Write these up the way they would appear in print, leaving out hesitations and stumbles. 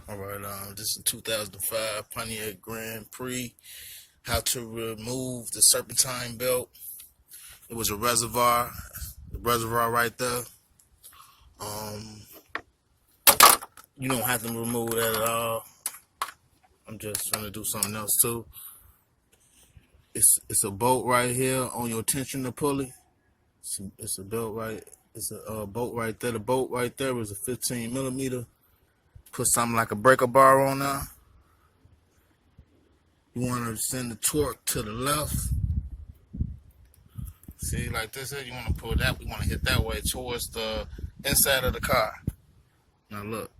Alright, this is 2005 Pontiac Grand Prix. How to remove the Serpentine belt. It was a reservoir. The reservoir right there. You don't have to remove that at all. I'm just trying to do something else too. It's a bolt right here on your tensioner pulley. It's a belt right. It's a bolt right there. The bolt right there is a 15 millimeter. Put something like a breaker bar on there. You want to send the torque to the left. See, like this here, you want to pull that. We want to hit that way towards the inside of the car. Now look.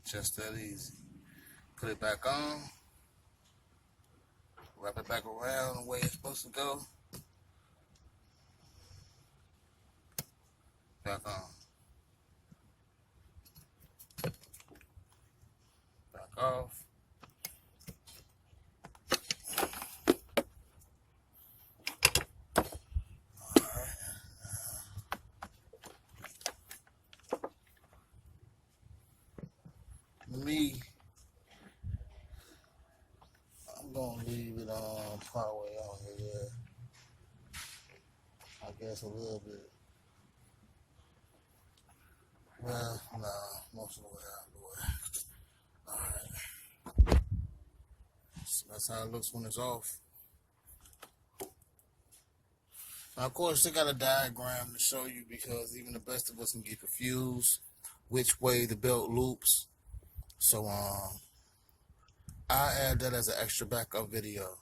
Just that easy. Put it back on. Wrap it back around the way it's supposed to go. Back on. Back off. I'm gonna leave it on partway on here. I guess a little bit. Well, no, most of the way out of the way. Alright. So that's how it looks when it's off. Now, of course, they got a diagram to show you because even the best of us can get confused which way the belt loops. So, I'll add that as an extra backup video.